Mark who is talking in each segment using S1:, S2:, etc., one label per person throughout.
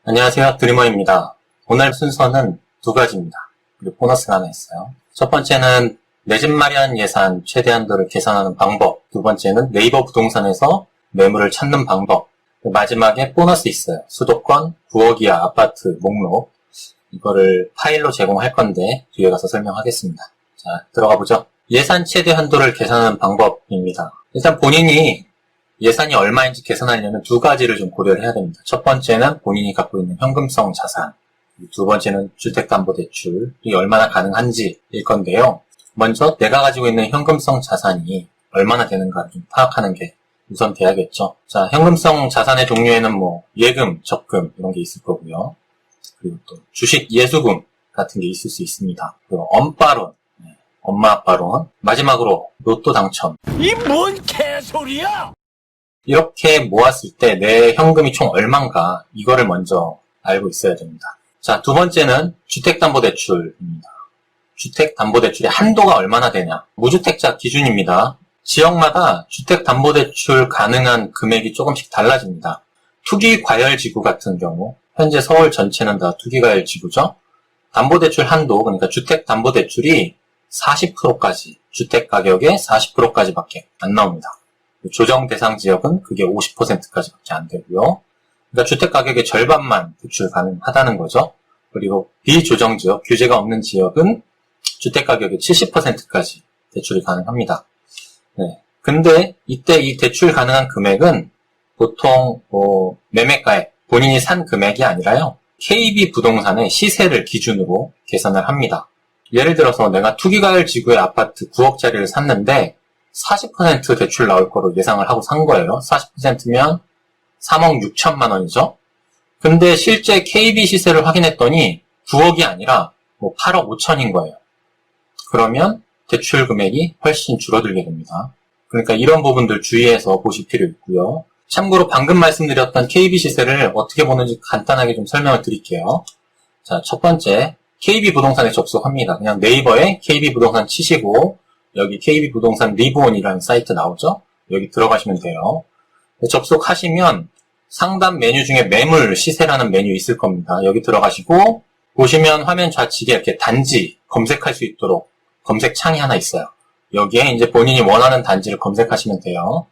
S1: 안녕하세요. 드리머입니다. 오늘 순서는 두 가지입니다. 그리고 보너스가 하나 있어요. 첫 번째는 내 집 마련 예산 최대 한도를 계산하는 방법. 두 번째는 네이버 부동산에서 매물을 찾는 방법. 마지막에 보너스 있어요. 수도권 9억 이하 아파트 목록. 이거를 파일로 제공할 건데 뒤에 가서 설명하겠습니다. 자, 들어가 보죠. 예산 최대 한도를 계산하는 방법입니다. 일단 본인이 예산이 얼마인지 계산하려면 두 가지를 좀 고려를 해야 됩니다. 첫 번째는 본인이 갖고 있는 현금성 자산, 두 번째는 주택담보대출이 얼마나 가능한지일 건데요. 먼저 내가 가지고 있는 현금성 자산이 얼마나 되는가를 좀 파악하는 게 우선 돼야겠죠. 자, 현금성 자산의 종류에는 예금, 적금 이런 게 있을 거고요. 그리고 또 주식 예수금 같은 게 있을 수 있습니다. 그리고 엄빠론, 엄마 아빠론, 마지막으로 로또 당첨.
S2: 이 뭔 개소리야!
S1: 이렇게 모았을 때 내 현금이 총 얼만가 이거를 먼저 알고 있어야 됩니다. 자, 두 번째는 주택담보대출입니다. 주택담보대출의 한도가 얼마나 되냐. 무주택자 기준입니다. 지역마다 주택담보대출 가능한 금액이 조금씩 달라집니다. 투기과열지구 같은 경우 현재 서울 전체는 다 투기과열지구죠. 담보대출 한도, 그러니까 주택담보대출이 40%까지, 주택가격의 40%까지밖에 안 나옵니다. 조정 대상 지역은 그게 50%까지밖에 안 되고요. 그러니까 주택 가격의 절반만 대출 가능하다는 거죠. 그리고 비조정 지역, 규제가 없는 지역은 주택 가격의 70%까지 대출이 가능합니다. 네. 근데 이때 이 대출 가능한 금액은 보통 매매가액, 본인이 산 금액이 아니라요. KB 부동산의 시세를 기준으로 계산을 합니다. 예를 들어서 내가 투기과열 지구의 아파트 9억짜리를 샀는데 40% 대출 나올 거로 예상을 하고 산 거예요. 40%면 3억 6천만 원이죠. 근데 실제 KB 시세를 확인했더니 9억이 아니라 8억 5천인 거예요. 그러면 대출 금액이 훨씬 줄어들게 됩니다. 그러니까 이런 부분들 주의해서 보실 필요 있고요. 참고로 방금 말씀드렸던 KB 시세를 어떻게 보는지 간단하게 좀 설명을 드릴게요. 자, 첫 번째, KB 부동산에 접속합니다. 그냥 네이버에 KB 부동산 치시고 여기 KB부동산 리브온이라는 사이트 나오죠? 여기 들어가시면 돼요. 접속하시면 상단 메뉴 중에 매물 시세라는 메뉴 있을 겁니다. 여기 들어가시고 보시면 화면 좌측에 이렇게 단지 검색할 수 있도록 검색 창이 하나 있어요. 여기에 이제 본인이 원하는 단지를 검색하시면 돼요.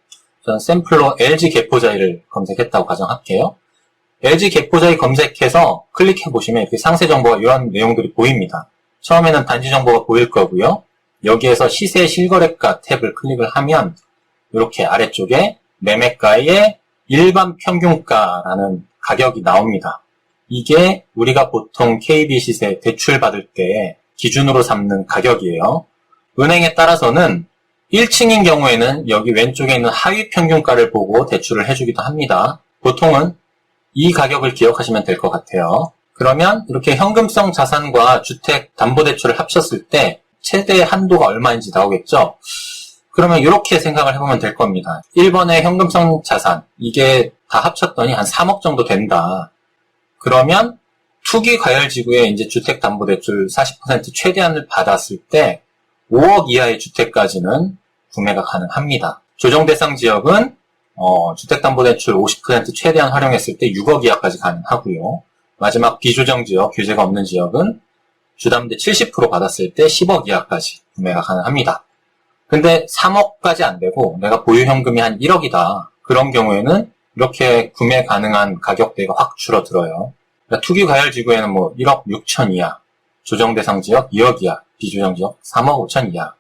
S1: 저는 샘플로 LG 개포자이를 검색했다고 가정할게요. LG 개포자이 검색해서 클릭해 보시면 이렇게 상세 정보가 이런 내용들이 보입니다. 처음에는 단지 정보가 보일 거고요. 여기에서 시세 실거래가 탭을 클릭을 하면 이렇게 아래쪽에 매매가의 일반 평균가라는 가격이 나옵니다. 이게 우리가 보통 KB 시세 대출 받을 때 기준으로 삼는 가격이에요. 은행에 따라서는 1층인 경우에는 여기 왼쪽에 있는 하위 평균가를 보고 대출을 해주기도 합니다. 보통은 이 가격을 기억하시면 될 것 같아요. 그러면 이렇게 현금성 자산과 주택담보대출을 합쳤을 때 최대 한도가 얼마인지 나오겠죠? 그러면 이렇게 생각을 해보면 될 겁니다. 1번의 현금성 자산, 이게 다 합쳤더니 한 3억 정도 된다. 그러면 투기과열지구에 이제 주택담보대출 40% 최대한을 받았을 때 5억 이하의 주택까지는 구매가 가능합니다. 조정대상 지역은 주택담보대출 50% 최대한 활용했을 때 6억 이하까지 가능하고요. 마지막 비조정 지역, 규제가 없는 지역은 주담대 70% 받았을 때 10억 이하까지 구매가 가능합니다. 근데 3억까지 안 되고 내가 보유 현금이 한 1억이다. 그런 경우에는 이렇게 구매 가능한 가격대가 확 줄어들어요. 그러니까 투기과열지구에는 1억 6천 이하, 조정대상 지역 2억 이하, 비조정 지역 3억 5천 이하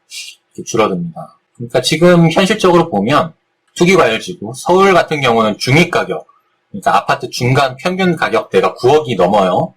S1: 이렇게 줄어듭니다. 그러니까 지금 현실적으로 보면 투기과열지구, 서울 같은 경우는 중위가격, 그러니까 아파트 중간 평균 가격대가 9억이 넘어요.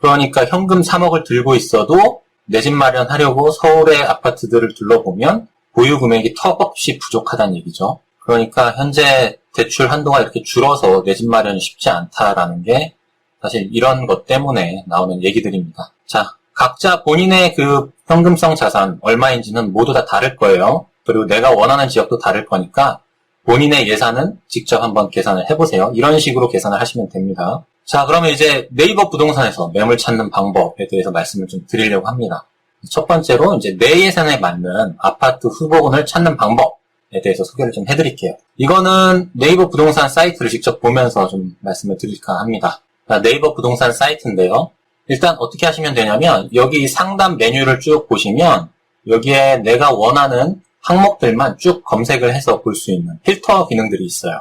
S1: 그러니까 현금 3억을 들고 있어도 내 집 마련하려고 서울의 아파트들을 둘러보면 보유 금액이 턱없이 부족하다는 얘기죠. 그러니까 현재 대출 한도가 이렇게 줄어서 내 집 마련이 쉽지 않다라는 게 사실 이런 것 때문에 나오는 얘기들입니다. 자, 각자 본인의 그 현금성 자산 얼마인지는 모두 다 다를 거예요. 그리고 내가 원하는 지역도 다를 거니까 본인의 예산은 직접 한번 계산을 해보세요. 이런 식으로 계산을 하시면 됩니다. 자, 그러면 이제 네이버 부동산에서 매물 찾는 방법에 대해서 말씀을 좀 드리려고 합니다. 첫 번째로 이제 내 예산에 맞는 아파트 후보군을 찾는 방법에 대해서 소개를 좀 해드릴게요. 이거는 네이버 부동산 사이트를 직접 보면서 좀 말씀을 드릴까 합니다. 네이버 부동산 사이트인데요. 일단 어떻게 하시면 되냐면 여기 상단 메뉴를 쭉 보시면 여기에 내가 원하는 항목들만 쭉 검색을 해서 볼 수 있는 필터 기능들이 있어요.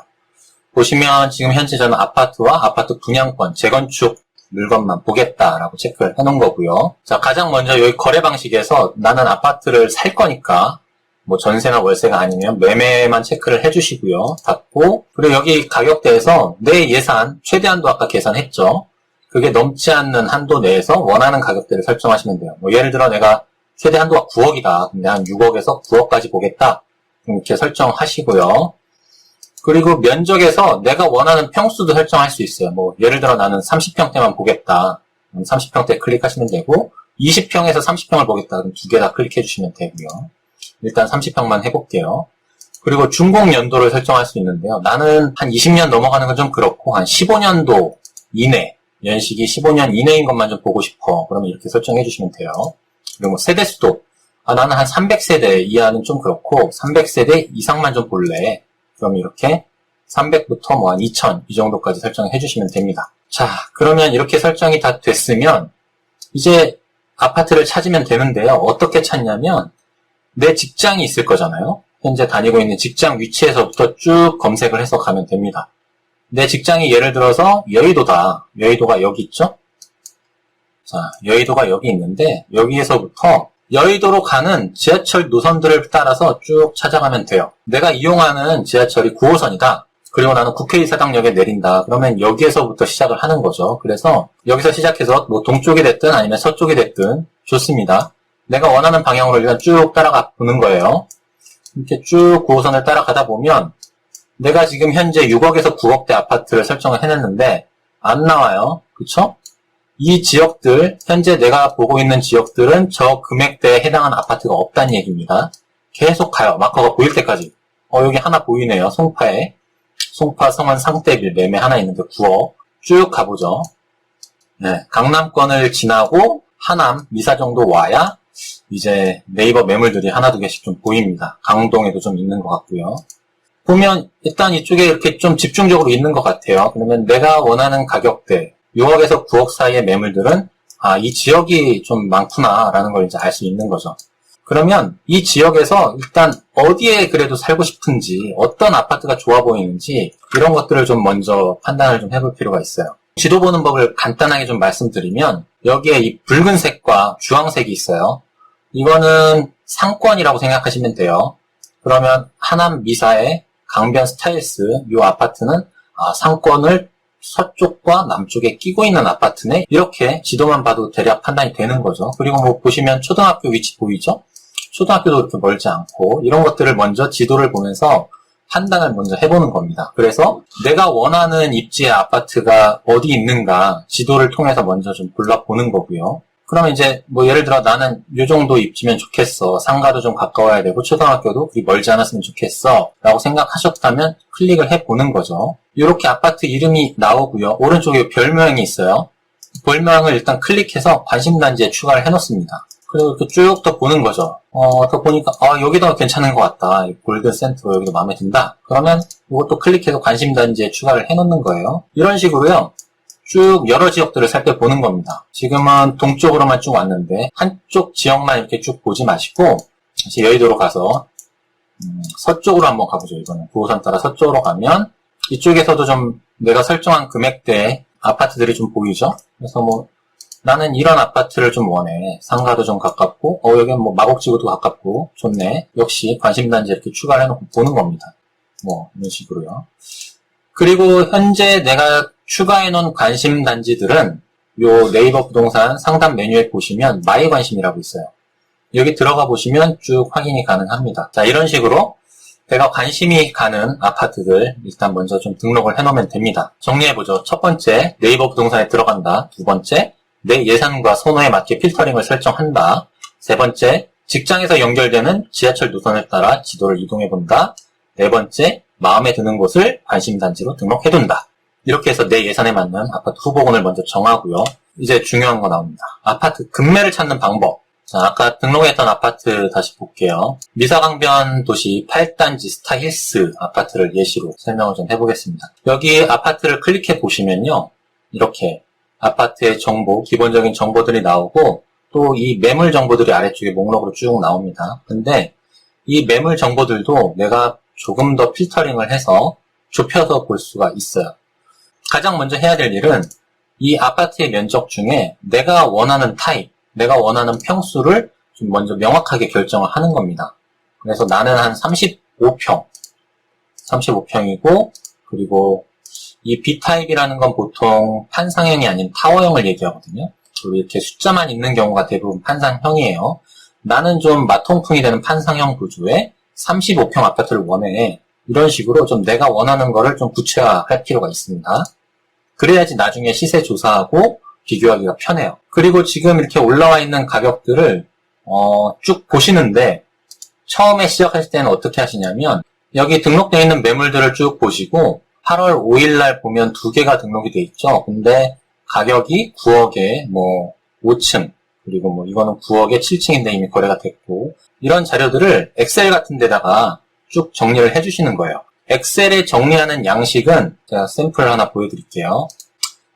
S1: 보시면 지금 현재 저는 아파트와 아파트 분양권, 재건축 물건만 보겠다라고 체크를 해놓은 거고요. 자, 가장 먼저 여기 거래 방식에서 나는 아파트를 살 거니까 뭐 전세나 월세가 아니면 매매만 체크를 해주시고요. 닫고, 그리고 여기 가격대에서 내 예산 최대 한도 아까 계산했죠. 그게 넘지 않는 한도 내에서 원하는 가격대를 설정하시면 돼요. 뭐 예를 들어 내가 최대 한도가 9억이다. 근데 한 6억에서 9억까지 보겠다. 이렇게 설정하시고요. 그리고 면적에서 내가 원하는 평수도 설정할 수 있어요. 뭐 예를 들어 나는 30평대만 보겠다. 그럼 30평대 클릭하시면 되고 20평에서 30평을 보겠다. 그럼 두 개 다 클릭해 주시면 되고요. 일단 30평만 해볼게요. 그리고 준공 연도를 설정할 수 있는데요. 나는 한 20년 넘어가는 건 좀 그렇고 한 15년도 이내, 연식이 15년 이내인 것만 좀 보고 싶어. 그러면 이렇게 설정해 주시면 돼요. 그리고 뭐 세대수도 나는 한 300세대 이하는 좀 그렇고 300세대 이상만 좀 볼래. 그럼 이렇게 300부터 뭐 한 2000 이 정도까지 설정해 주시면 됩니다. 자, 그러면 이렇게 설정이 다 됐으면 이제 아파트를 찾으면 되는데요. 어떻게 찾냐면 내 직장이 있을 거잖아요. 현재 다니고 있는 직장 위치에서부터 쭉 검색을 해서 가면 됩니다. 내 직장이 예를 들어서 여의도다. 여의도가 여기 있죠? 자, 여의도가 여기 있는데 여기에서부터 여의도로 가는 지하철 노선들을 따라서 쭉 찾아가면 돼요. 내가 이용하는 지하철이 9호선이다. 그리고 나는 국회의사당역에 내린다. 그러면 여기에서부터 시작을 하는 거죠. 그래서 여기서 시작해서 뭐 동쪽이 됐든 아니면 서쪽이 됐든 좋습니다. 내가 원하는 방향으로 일단 쭉 따라가 보는 거예요. 이렇게 쭉 9호선을 따라가다 보면 내가 지금 현재 6억에서 9억대 아파트를 설정을 해놨는데 안 나와요. 그쵸? 이 지역들, 현재 내가 보고 있는 지역들은 저 금액대에 해당하는 아파트가 없다는 얘기입니다. 계속 가요. 마커가 보일 때까지. 여기 하나 보이네요. 송파에. 송파 성원 상대빌 매매 하나 있는데 9억. 쭉 가보죠. 네, 강남권을 지나고 하남, 미사 정도 와야 이제 네이버 매물들이 하나 두 개씩 좀 보입니다. 강동에도 좀 있는 것 같고요. 보면 일단 이쪽에 이렇게 좀 집중적으로 있는 것 같아요. 그러면 내가 원하는 가격대 6억에서 9억 사이의 매물들은 이 지역이 좀 많구나라는 걸 이제 알 수 있는 거죠. 그러면 이 지역에서 일단 어디에 그래도 살고 싶은지 어떤 아파트가 좋아 보이는지 이런 것들을 좀 먼저 판단을 좀 해볼 필요가 있어요. 지도 보는 법을 간단하게 좀 말씀드리면 여기에 이 붉은색과 주황색이 있어요. 이거는 상권이라고 생각하시면 돼요. 그러면 하남 미사의 강변 스타일스 이 아파트는 상권을 서쪽과 남쪽에 끼고 있는 아파트네. 이렇게 지도만 봐도 대략 판단이 되는 거죠. 그리고 뭐 보시면 초등학교 위치 보이죠? 초등학교도 그렇게 멀지 않고 이런 것들을 먼저 지도를 보면서 판단을 먼저 해보는 겁니다. 그래서 내가 원하는 입지의 아파트가 어디 있는가 지도를 통해서 먼저 좀 골라보는 거고요. 그러면 이제 뭐 예를 들어 나는 이 정도 입지면 좋겠어. 상가도 좀 가까워야 되고 초등학교도 그리 멀지 않았으면 좋겠어. 라고 생각하셨다면 클릭을 해보는 거죠. 이렇게 아파트 이름이 나오고요. 오른쪽에 별 모양이 있어요. 별 모양을 일단 클릭해서 관심단지에 추가를 해놓습니다. 그리고 이렇게 쭉 더 보는 거죠. 더 보니까 여기도 괜찮은 것 같다. 골든 센터 여기도 마음에 든다. 그러면 이것도 클릭해서 관심단지에 추가를 해놓는 거예요. 이런 식으로요. 쭉 여러 지역들을 살펴보는 겁니다. 지금은 동쪽으로만 쭉 왔는데 한쪽 지역만 이렇게 쭉 보지 마시고 다시 여의도로 가서 서쪽으로 한번 가보죠. 이거는 9호선 따라 서쪽으로 가면 이쪽에서도 좀 내가 설정한 금액대 아파트들이 좀 보이죠. 그래서 뭐 나는 이런 아파트를 좀 원해. 상가도 좀 가깝고 여기는 뭐 마곡지구도 가깝고 좋네. 역시 관심단지 이렇게 추가를 해놓고 보는 겁니다. 뭐 이런 식으로요. 그리고 현재 내가 추가해놓은 관심단지들은 요 네이버 부동산 상단 메뉴에 보시면 마이 관심이라고 있어요. 여기 들어가 보시면 쭉 확인이 가능합니다. 자, 이런 식으로 내가 관심이 가는 아파트들 일단 먼저 좀 등록을 해놓으면 됩니다. 정리해보죠. 첫 번째, 네이버 부동산에 들어간다. 두 번째, 내 예산과 선호에 맞게 필터링을 설정한다. 세 번째, 직장에서 연결되는 지하철 노선을 따라 지도를 이동해본다. 네 번째, 마음에 드는 곳을 관심단지로 등록해둔다. 이렇게 해서 내 예산에 맞는 아파트 후보군을 먼저 정하고요. 이제 중요한 거 나옵니다. 아파트 급매를 찾는 방법. 자, 아까 등록했던 아파트 다시 볼게요. 미사강변 도시 8단지 스타힐스 아파트를 예시로 설명을 좀 해보겠습니다. 여기 아파트를 클릭해 보시면요. 이렇게 아파트의 정보, 기본적인 정보들이 나오고 또 이 매물 정보들이 아래쪽에 목록으로 쭉 나옵니다. 근데 이 매물 정보들도 내가 조금 더 필터링을 해서 좁혀서 볼 수가 있어요. 가장 먼저 해야 될 일은 이 아파트의 면적 중에 내가 원하는 타입, 내가 원하는 평수를 좀 먼저 명확하게 결정을 하는 겁니다. 그래서 나는 한 35평이고 그리고 이 B타입이라는 건 보통 판상형이 아닌 타워형을 얘기하거든요. 그리고 이렇게 숫자만 있는 경우가 대부분 판상형이에요. 나는 좀 마통풍이 되는 판상형 구조의 35평 아파트를 원해. 이런 식으로 좀 내가 원하는 거를 좀 구체화할 필요가 있습니다. 그래야지 나중에 시세 조사하고 비교하기가 편해요. 그리고 지금 이렇게 올라와 있는 가격들을 쭉 보시는데 처음에 시작하실 때는 어떻게 하시냐면 여기 등록되어 있는 매물들을 쭉 보시고 8월 5일 날 보면 2개가 등록이 돼 있죠. 근데 가격이 9억에 5층 그리고 이거는 9억에 7층인데 이미 거래가 됐고 이런 자료들을 엑셀 같은 데다가 쭉 정리를 해주시는 거예요. 엑셀에 정리하는 양식은 제가 샘플 하나 보여드릴게요.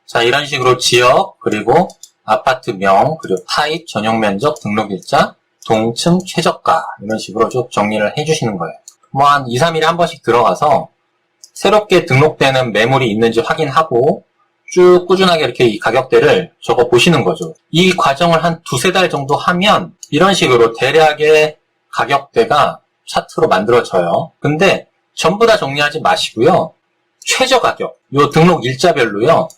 S1: 자, 이런 식으로 지역, 그리고 아파트명, 그리고 타입, 전용면적, 등록일자, 동층, 최저가 이런 식으로 쭉 정리를 해주시는 거예요. 한 2, 3일에 한 번씩 들어가서 새롭게 등록되는 매물이 있는지 확인하고 쭉 꾸준하게 이렇게 이 가격대를 적어 보시는 거죠. 이 과정을 한 2-3달 정도 하면 이런 식으로 대략의 가격대가 차트로 만들어져요. 근데 전부 다 정리하지 마시고요. 최저 가격, 요 등록 일자별로요.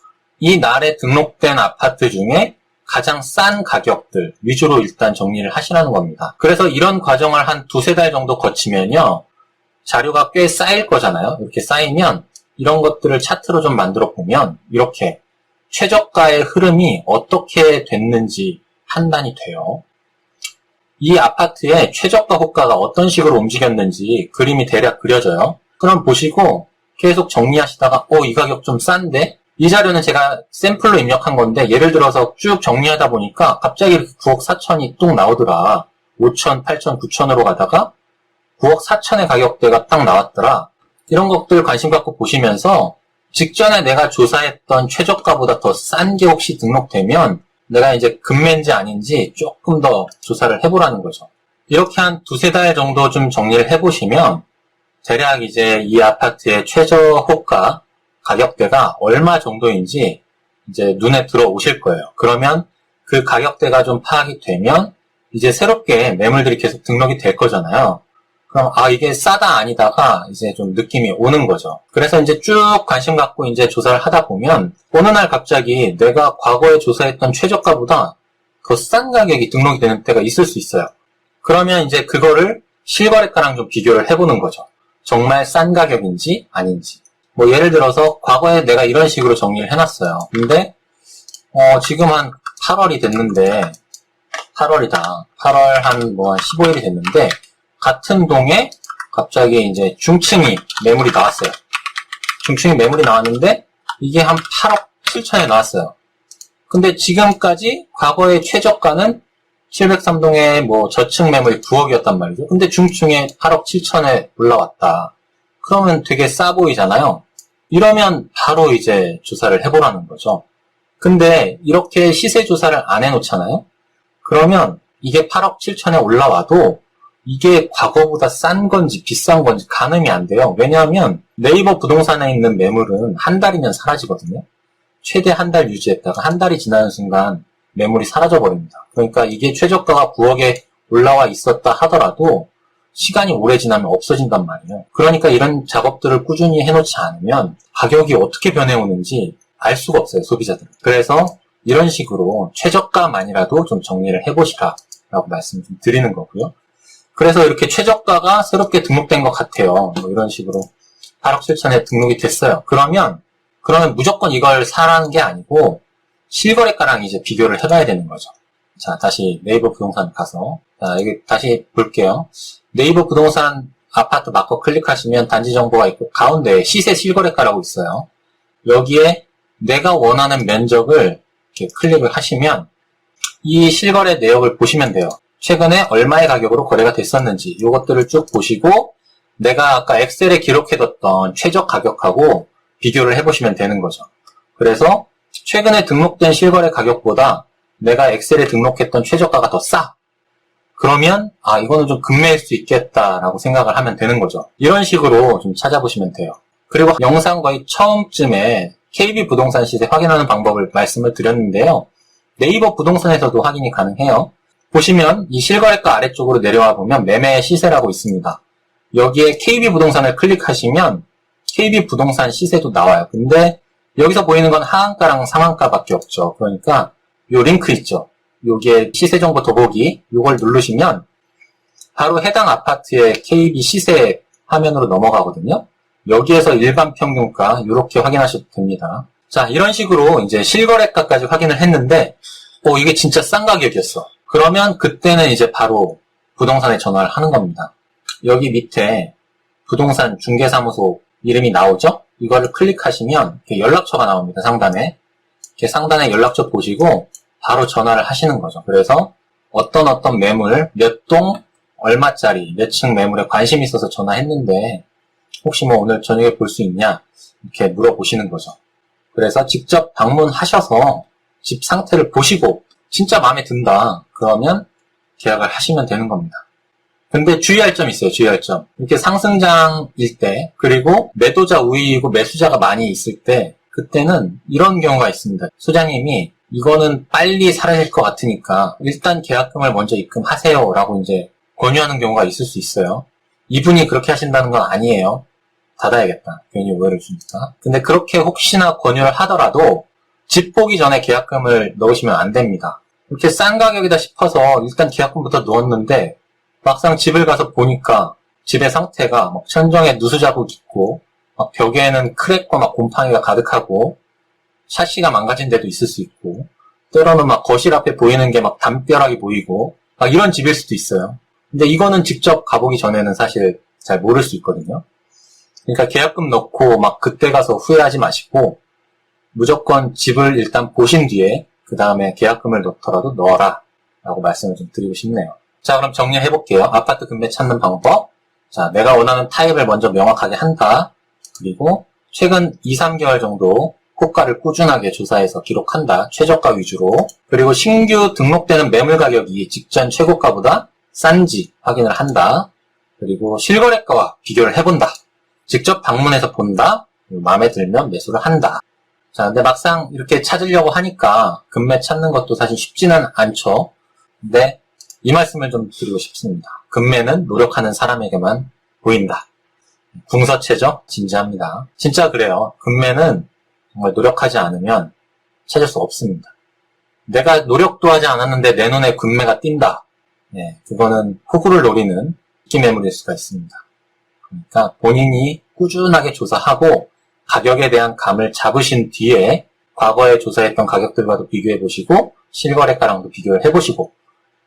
S1: 이 날에 등록된 아파트 중에 가장 싼 가격들 위주로 일단 정리를 하시라는 겁니다. 그래서 이런 과정을 한 2-3달 정도 거치면요. 자료가 꽤 쌓일 거잖아요. 이렇게 쌓이면 이런 것들을 차트로 좀 만들어 보면 이렇게 최저가의 흐름이 어떻게 됐는지 판단이 돼요. 이 아파트의 최저가 호가가 어떤 식으로 움직였는지 그림이 대략 그려져요. 그럼 보시고 계속 정리하시다가 이 가격 좀 싼데? 이 자료는 제가 샘플로 입력한 건데 예를 들어서 쭉 정리하다 보니까 갑자기 9억 4천이 뚝 나오더라. 5천, 8천, 9천으로 가다가 9억 4천의 가격대가 딱 나왔더라. 이런 것들 관심 갖고 보시면서 직전에 내가 조사했던 최저가보다 더 싼 게 혹시 등록되면 내가 이제 금매인지 아닌지 조금 더 조사를 해보라는 거죠. 이렇게 한 2-3달 정도 좀 정리를 해보시면 대략 이제 이 아파트의 최저 호가 가격대가 얼마 정도인지 이제 눈에 들어오실 거예요. 그러면 그 가격대가 좀 파악이 되면 이제 새롭게 매물들이 계속 등록이 될 거잖아요. 그럼 이게 싸다 아니다가 이제 좀 느낌이 오는 거죠. 그래서 이제 쭉 관심 갖고 이제 조사를 하다 보면 어느 날 갑자기 내가 과거에 조사했던 최저가보다 더 싼 가격이 등록이 되는 때가 있을 수 있어요. 그러면 이제 그거를 실거래가랑 좀 비교를 해보는 거죠. 정말 싼 가격인지 아닌지. 예를 들어서 과거에 내가 이런 식으로 정리를 해놨어요. 근데 지금 한 8월이 됐는데 8월이다. 8월 한 15일이 됐는데 같은 동에 갑자기 이제 중층이 매물이 나왔어요. 중층이 매물이 나왔는데 이게 한 8억 7천에 나왔어요. 근데 지금까지 과거의 최저가는 703동의 저층 매물이 9억이었단 말이죠. 근데 중층에 8억 7천에 올라왔다. 그러면 되게 싸 보이잖아요. 이러면 바로 이제 조사를 해보라는 거죠. 근데 이렇게 시세 조사를 안 해놓잖아요. 그러면 이게 8억 7천에 올라와도 이게 과거보다 싼 건지 비싼 건지 가늠이 안 돼요. 왜냐하면 네이버 부동산에 있는 매물은 한 달이면 사라지거든요. 최대 한 달 유지했다가 한 달이 지나는 순간 매물이 사라져버립니다. 그러니까 이게 최저가가 9억에 올라와 있었다 하더라도 시간이 오래 지나면 없어진단 말이에요. 그러니까 이런 작업들을 꾸준히 해놓지 않으면 가격이 어떻게 변해오는지 알 수가 없어요, 소비자들은. 그래서 이런 식으로 최저가만이라도 좀 정리를 해보시라 라고 말씀 좀 드리는 거고요. 그래서 이렇게 최저가가 새롭게 등록된 것 같아요. 이런 식으로 8억 7천에 등록이 됐어요. 그러면 무조건 이걸 사라는 게 아니고 실거래가랑 이제 비교를 해봐야 되는 거죠. 자, 다시 네이버 부동산 가서 여기 다시 볼게요. 네이버 부동산 아파트 마커 클릭하시면 단지 정보가 있고 가운데 시세 실거래가라고 있어요. 여기에 내가 원하는 면적을 이렇게 클릭을 하시면 이 실거래 내역을 보시면 돼요. 최근에 얼마의 가격으로 거래가 됐었는지 이것들을 쭉 보시고 내가 아까 엑셀에 기록해뒀던 최저 가격하고 비교를 해보시면 되는 거죠. 그래서 최근에 등록된 실거래 가격보다 내가 엑셀에 등록했던 최저가가 더 싸. 그러면 이거는 좀 급매일 수 있겠다라고 생각을 하면 되는 거죠. 이런 식으로 좀 찾아보시면 돼요. 그리고 영상 거의 처음쯤에 KB 부동산 시세 확인하는 방법을 말씀을 드렸는데요. 네이버 부동산에서도 확인이 가능해요. 보시면 이 실거래가 아래쪽으로 내려와 보면 매매 시세라고 있습니다. 여기에 KB 부동산을 클릭하시면 KB 부동산 시세도 나와요. 근데 여기서 보이는 건 하한가랑 상한가밖에 없죠. 그러니까 요 링크 있죠. 여기에 시세 정보 더보기 요걸 누르시면 바로 해당 아파트의 KB 시세 화면으로 넘어가거든요. 여기에서 일반 평균가 이렇게 확인하셔도 됩니다. 자, 이런 식으로 이제 실거래가까지 확인을 했는데 이게 진짜 싼 가격이었어. 그러면 그때는 이제 바로 부동산에 전화를 하는 겁니다. 여기 밑에 부동산 중개사무소 이름이 나오죠? 이거를 클릭하시면 이렇게 연락처가 나옵니다. 상단에. 이렇게 상단에 연락처 보시고 바로 전화를 하시는 거죠. 그래서 어떤 매물, 몇 동, 얼마짜리, 몇 층 매물에 관심이 있어서 전화했는데 혹시 오늘 저녁에 볼 수 있냐? 이렇게 물어보시는 거죠. 그래서 직접 방문하셔서 집 상태를 보시고 진짜 마음에 든다. 그러면 계약을 하시면 되는 겁니다. 근데 주의할 점이 있어요. 주의할 점. 이렇게 상승장일 때 그리고 매도자 우위이고 매수자가 많이 있을 때 그때는 이런 경우가 있습니다. 소장님이 이거는 빨리 사라질 것 같으니까 일단 계약금을 먼저 입금하세요 라고 이제 권유하는 경우가 있을 수 있어요. 이분이 그렇게 하신다는 건 아니에요. 닫아야겠다. 괜히 오해를 주니까. 근데 그렇게 혹시나 권유를 하더라도 집 보기 전에 계약금을 넣으시면 안 됩니다. 이렇게 싼 가격이다 싶어서 일단 계약금부터 넣었는데 막상 집을 가서 보니까 집의 상태가 막 천정에 누수 자국 있고 막 벽에는 크랙과 막 곰팡이가 가득하고 샤시가 망가진 데도 있을 수 있고 때로는 막 거실 앞에 보이는 게 막 담벼락이 보이고 막 이런 집일 수도 있어요. 근데 이거는 직접 가보기 전에는 사실 잘 모를 수 있거든요. 그러니까 계약금 넣고 막 그때 가서 후회하지 마시고 무조건 집을 일단 보신 뒤에 그 다음에 계약금을 넣더라도 넣어라 라고 말씀을 좀 드리고 싶네요. 자, 그럼 정리해 볼게요. 아파트 금매 찾는 방법. 자, 내가 원하는 타입을 먼저 명확하게 한다. 그리고 최근 2, 3개월 정도 호가를 꾸준하게 조사해서 기록한다. 최저가 위주로. 그리고 신규 등록되는 매물 가격이 직전 최고가보다 싼지 확인을 한다. 그리고 실거래가와 비교를 해본다. 직접 방문해서 본다. 마음에 들면 매수를 한다. 자, 근데 막상 이렇게 찾으려고 하니까 금매 찾는 것도 사실 쉽지는 않죠. 근데 이 말씀을 좀 드리고 싶습니다. 금매는 노력하는 사람에게만 보인다. 궁서체죠? 진지합니다. 진짜 그래요. 금매는 정말 노력하지 않으면 찾을 수 없습니다. 내가 노력도 하지 않았는데 내 눈에 금매가 띈다. 네, 그거는 호구를 노리는 인기 매물일 수가 있습니다. 그러니까 본인이 꾸준하게 조사하고 가격에 대한 감을 잡으신 뒤에 과거에 조사했던 가격들과도 비교해보시고 실거래가랑도 비교를 해보시고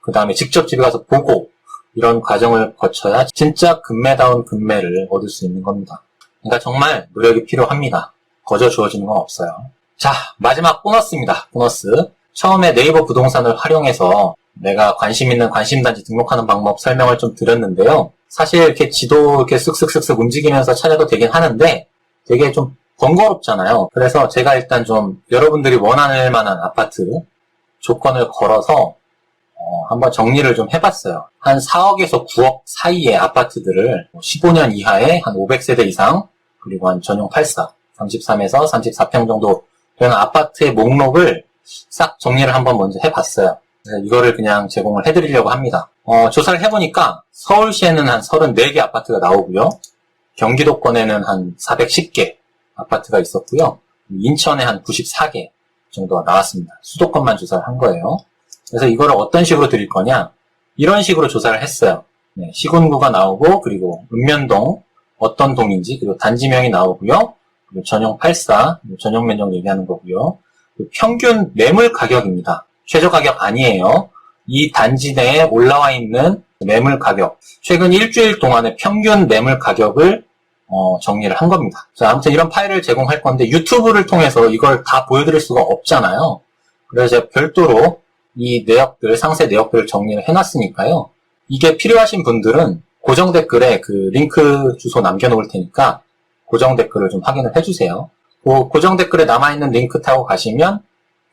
S1: 그 다음에 직접 집에 가서 보고 이런 과정을 거쳐야 진짜 금매다운 금매를 얻을 수 있는 겁니다. 그러니까 정말 노력이 필요합니다. 거저 주어지는 건 없어요. 자, 마지막 보너스입니다. 보너스. 처음에 네이버 부동산을 활용해서 내가 관심 있는 관심단지 등록하는 방법 설명을 좀 드렸는데요. 사실 이렇게 지도 이렇게 쓱쓱쓱쓱 움직이면서 찾아도 되긴 하는데 되게 좀 번거롭잖아요. 그래서 제가 일단 좀 여러분들이 원하는 만한 아파트 조건을 걸어서 한번 정리를 좀 해봤어요. 한 4억에서 9억 사이의 아파트들을 15년 이하의 한 500세대 이상 그리고 한 전용 84, 33에서 34평 정도 되는 아파트의 목록을 싹 정리를 한번 먼저 해봤어요. 그래서 이거를 그냥 제공을 해드리려고 합니다. 조사를 해보니까 서울시에는 한 34개 아파트가 나오고요. 경기도권에는 한 410개 아파트가 있었고요. 인천에 한 94개 정도가 나왔습니다. 수도권만 조사를 한 거예요. 그래서 이거를 어떤 식으로 드릴 거냐? 이런 식으로 조사를 했어요. 네, 시군구가 나오고 그리고 읍면동 어떤 동인지 그리고 단지명이 나오고요. 그리고 전용 84 전용 면적 얘기하는 거고요. 그리고 평균 매물 가격입니다. 최저 가격 아니에요. 이 단지 내에 올라와 있는 매물 가격 최근 일주일 동안의 평균 매물 가격을 정리를 한 겁니다. 자, 아무튼 이런 파일을 제공할 건데 유튜브를 통해서 이걸 다 보여드릴 수가 없잖아요. 그래서 제가 별도로 이 내역들, 상세 내역들을 정리를 해놨으니까요. 이게 필요하신 분들은 고정 댓글에 그 링크 주소 남겨놓을 테니까 고정 댓글을 좀 확인을 해주세요. 그 고정 댓글에 남아있는 링크 타고 가시면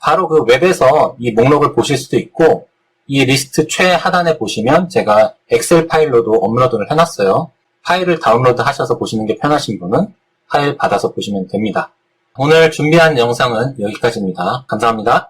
S1: 바로 그 웹에서 이 목록을 보실 수도 있고, 이 리스트 최하단에 보시면 제가 엑셀 파일로도 업로드를 해놨어요. 파일을 다운로드 하셔서 보시는 게 편하신 분은 파일 받아서 보시면 됩니다. 오늘 준비한 영상은 여기까지입니다. 감사합니다.